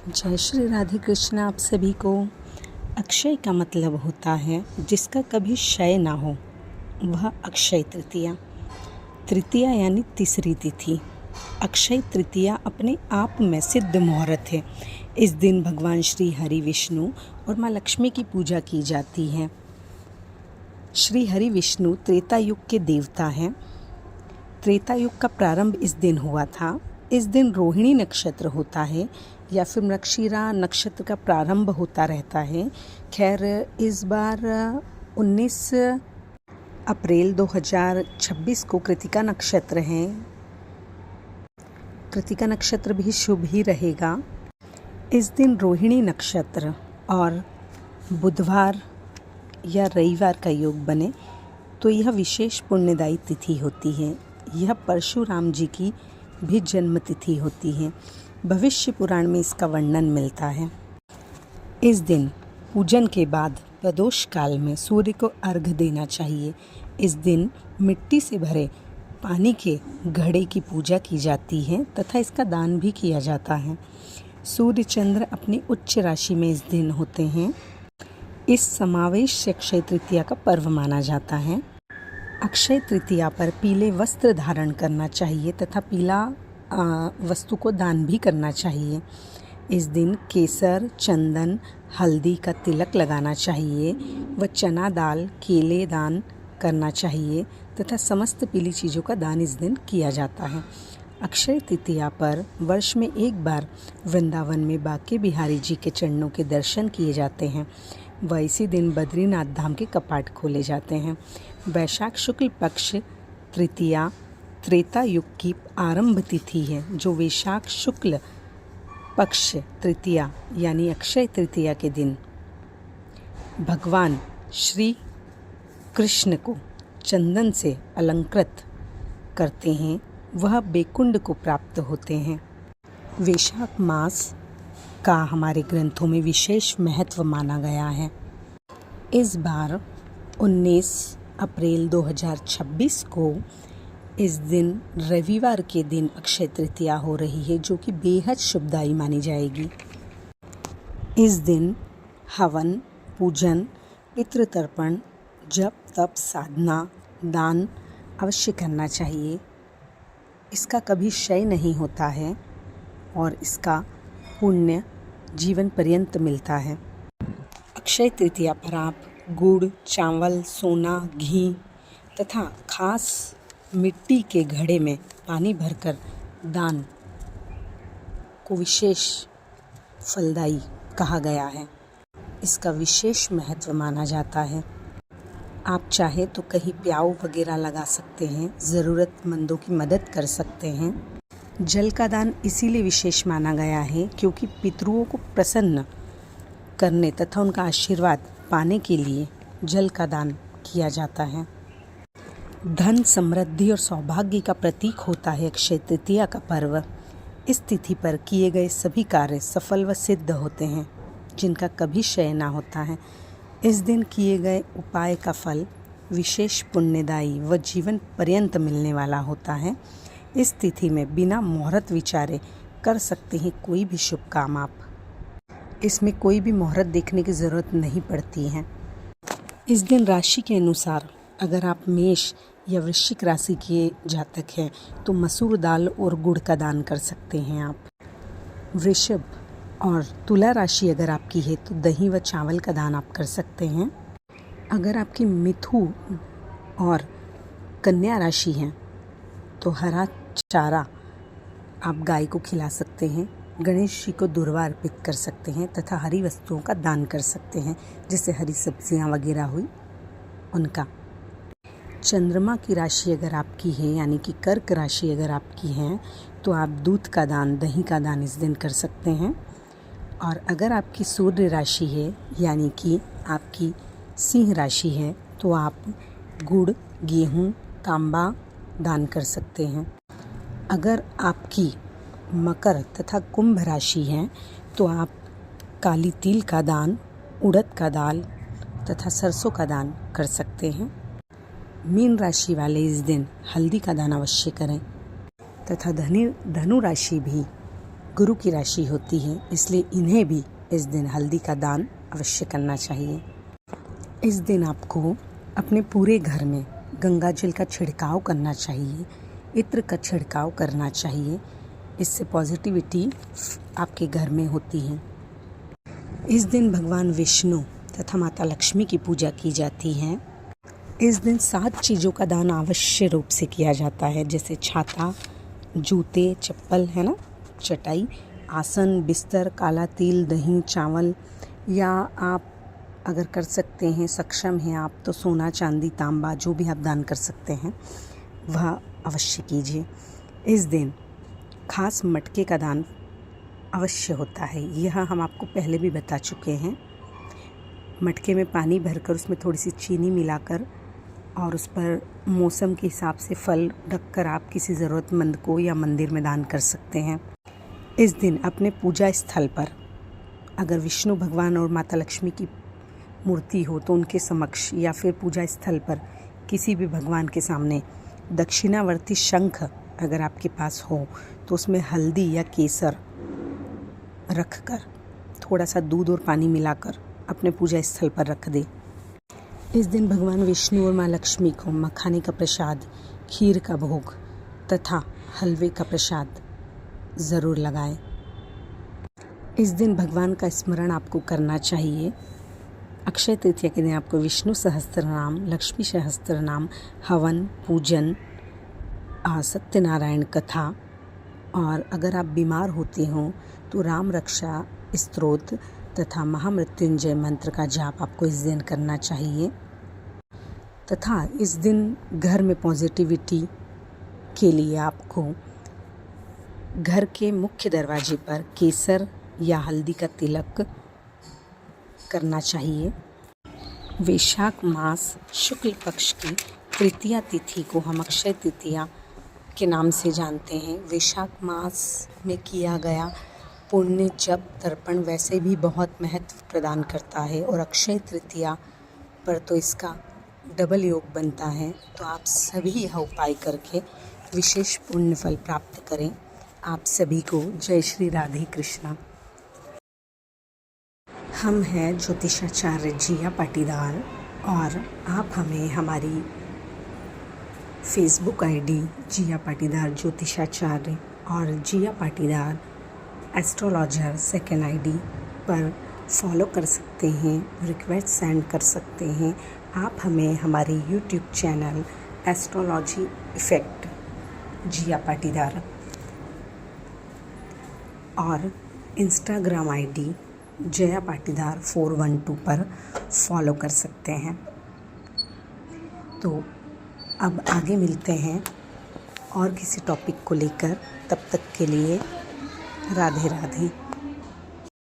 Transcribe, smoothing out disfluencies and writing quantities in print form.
जय श्री राधे कृष्ण। आप सभी को। अक्षय का मतलब होता है जिसका कभी क्षय ना हो, वह अक्षय तृतीया। तृतीया यानी तीसरी तिथि। अक्षय तृतीया अपने आप में सिद्ध मुहूर्त है। इस दिन भगवान श्री हरि विष्णु और माँ लक्ष्मी की पूजा की जाती है। श्री हरि विष्णु त्रेता युग के देवता हैं। त्रेता युग का प्रारंभ इस दिन हुआ था। इस दिन रोहिणी नक्षत्र होता है या फिर मृगशिरा नक्षत्र का प्रारंभ होता रहता है। खैर, इस बार 19 अप्रैल 2026 को कृतिका नक्षत्र है। कृतिका नक्षत्र भी शुभ ही रहेगा। इस दिन रोहिणी नक्षत्र और बुधवार या रविवार का योग बने तो यह विशेष पुण्यदायी तिथि होती है। यह परशुराम जी की भी जन्म तिथि होती है। भविष्य पुराण में इसका वर्णन मिलता है। इस दिन पूजन के बाद प्रदोष काल में सूर्य को अर्घ्य देना चाहिए। इस दिन मिट्टी से भरे पानी के घड़े की पूजा की जाती है तथा इसका दान भी किया जाता है। सूर्य चंद्र अपनी उच्च राशि में इस दिन होते हैं। इस समावेश से अक्षय तृतीया का पर्व माना जाता है। अक्षय तृतीया पर पीले वस्त्र धारण करना चाहिए तथा पीला वस्तु को दान भी करना चाहिए। इस दिन केसर, चंदन, हल्दी का तिलक लगाना चाहिए व चना दाल, केले दान करना चाहिए तथा समस्त पीली चीज़ों का दान इस दिन किया जाता है। अक्षय तृतीया पर वर्ष में एक बार वृंदावन में बांके बिहारी जी के चरणों के दर्शन किए जाते हैं व इसी दिन बद्रीनाथ धाम के कपाट खोले जाते हैं। वैशाख शुक्ल पक्ष तृतीया त्रेता युग की आरंभ तिथि है, जो वैशाख शुक्ल पक्ष तृतीया यानी अक्षय तृतीया के दिन भगवान श्री कृष्ण को चंदन से अलंकृत करते हैं, वह बेकुंड को प्राप्त होते हैं। वैशाख मास का हमारे ग्रंथों में विशेष महत्व माना गया है। इस बार 19 अप्रैल 2026 को इस दिन रविवार के दिन अक्षय तृतीया हो रही है, जो कि बेहद शुभदायी मानी जाएगी। इस दिन हवन, पूजन, पितृतर्पण, जप, तप, साधना, दान अवश्य करना चाहिए। इसका कभी क्षय नहीं होता है और इसका पुण्य जीवन पर्यंत मिलता है। अक्षय तृतीया पर आप गुड़, चावल, सोना, घी तथा खास मिट्टी के घड़े में पानी भरकर दान को विशेष फलदायी कहा गया है। इसका विशेष महत्व माना जाता है। आप चाहे तो कहीं प्याऊ वगैरह लगा सकते हैं, ज़रूरतमंदों की मदद कर सकते हैं। जल का दान इसीलिए विशेष माना गया है क्योंकि पितरों को प्रसन्न करने तथा उनका आशीर्वाद पाने के लिए जल का दान किया जाता है। धन, समृद्धि और सौभाग्य का प्रतीक होता है अक्षय तृतीया का पर्व। इस तिथि पर किए गए सभी कार्य सफल व सिद्ध होते हैं, जिनका कभी क्षय ना होता है। इस दिन किए गए उपाय का फल विशेष पुण्यदायी व जीवन पर्यंत मिलने वाला होता है। इस तिथि में बिना मुहूर्त विचारे कर सकते हैं कोई भी शुभ काम आप। इसमें कोई भी मुहूर्त देखने की ज़रूरत नहीं पड़ती है। इस दिन राशि के अनुसार अगर आप मेष या वृश्चिक राशि के जातक हैं तो मसूर दाल और गुड़ का दान कर सकते हैं आप। वृषभ और तुला राशि अगर आपकी है तो दही व चावल का दान आप कर सकते हैं। अगर आपकी मिथु और कन्या राशि है तो हरा चारा आप गाय को खिला सकते हैं। गणेश जी को दुर्वा अर्पित कर सकते हैं तथा हरी वस्तुओं का दान कर सकते हैं, जैसे हरी सब्जियां वगैरह हुई उनका। चंद्रमा की राशि अगर आपकी है यानी कि कर्क राशि अगर आपकी है तो आप दूध का दान, दही का दान इस दिन कर सकते हैं। और अगर आपकी सूर्य राशि है यानी कि आपकी सिंह राशि है तो आप गुड़, गेहूँ, तांबा दान कर सकते हैं। अगर आपकी मकर तथा कुंभ राशि है तो आप काली तिल का दान, उड़द का दाल तथा सरसों का दान कर सकते हैं। मीन राशि वाले इस दिन हल्दी का दान अवश्य करें तथा धनु राशि भी गुरु की राशि होती है, इसलिए इन्हें भी इस दिन हल्दी का दान अवश्य करना चाहिए। इस दिन आपको अपने पूरे घर में गंगा जल का छिड़काव करना चाहिए, इत्र का छिड़काव करना चाहिए। इससे पॉजिटिविटी आपके घर में होती है। इस दिन भगवान विष्णु तथा माता लक्ष्मी की पूजा की जाती है। इस दिन 7 चीज़ों का दान अवश्य रूप से किया जाता है, जैसे छाता, जूते, चप्पल, है ना, चटाई, आसन, बिस्तर, काला तिल, दही, चावल, या आप अगर कर सकते हैं, सक्षम हैं आप, तो सोना, चांदी, तांबा, जो भी आप दान कर सकते हैं वह अवश्य कीजिए। इस दिन खास मटके का दान अवश्य होता है। यह हम आपको पहले भी बता चुके हैं। मटके में पानी भरकर उसमें थोड़ी सी चीनी मिलाकर और उस पर मौसम के हिसाब से फल रखकर आप किसी ज़रूरतमंद को या मंदिर में दान कर सकते हैं। इस दिन अपने पूजा स्थल पर अगर विष्णु भगवान और माता लक्ष्मी की मूर्ति हो तो उनके समक्ष या फिर पूजा स्थल पर किसी भी भगवान के सामने दक्षिणावर्ती शंख अगर आपके पास हो तो उसमें हल्दी या केसर रखकर थोड़ा सा दूध और पानी मिलाकर अपने पूजा स्थल पर रख दें। इस दिन भगवान विष्णु और माँ लक्ष्मी को मखाने का प्रसाद, खीर का भोग तथा हलवे का प्रसाद ज़रूर लगाएं। इस दिन भगवान का स्मरण आपको करना चाहिए। अक्षय तृतीया के दिन आपको विष्णु सहस्त्र नाम, लक्ष्मी सहस्त्र नाम, हवन, पूजन, सत्यनारायण कथा, और अगर आप बीमार होते हों तो राम रक्षा स्तोत्र तथा महामृत्युंजय मंत्र का जाप आपको इस दिन करना चाहिए। तथा इस दिन घर में पॉजिटिविटी के लिए आपको घर के मुख्य दरवाजे पर केसर या हल्दी का तिलक करना चाहिए। वैशाख मास शुक्ल पक्ष की तृतीया तिथि को हम अक्षय तृतीया के नाम से जानते हैं। वैशाख मास में किया गया पुण्य जप तर्पण वैसे भी बहुत महत्व प्रदान करता है और अक्षय तृतीया पर तो इसका डबल योग बनता है। तो आप सभी यह उपाय करके विशेष पुण्य फल प्राप्त करें। आप सभी को जय श्री राधे कृष्णा। हम हैं ज्योतिषाचार्य जिया पाटीदार और आप हमें हमारी फेसबुक आईडी जिया पाटीदार ज्योतिषाचार्य और जिया पाटीदार एस्ट्रोलॉजर सेकेंड आईडी पर फॉलो कर सकते हैं, रिक्वेस्ट सेंड कर सकते हैं। आप हमें हमारे यूट्यूब चैनल एस्ट्रोलॉजी इफ़ेक्ट जिया पाटीदार और इंस्टाग्राम आईडी जया पाटीदार 412 पर फॉलो कर सकते हैं। तो अब आगे मिलते हैं और किसी टॉपिक को लेकर। तब तक के लिए राधे राधे।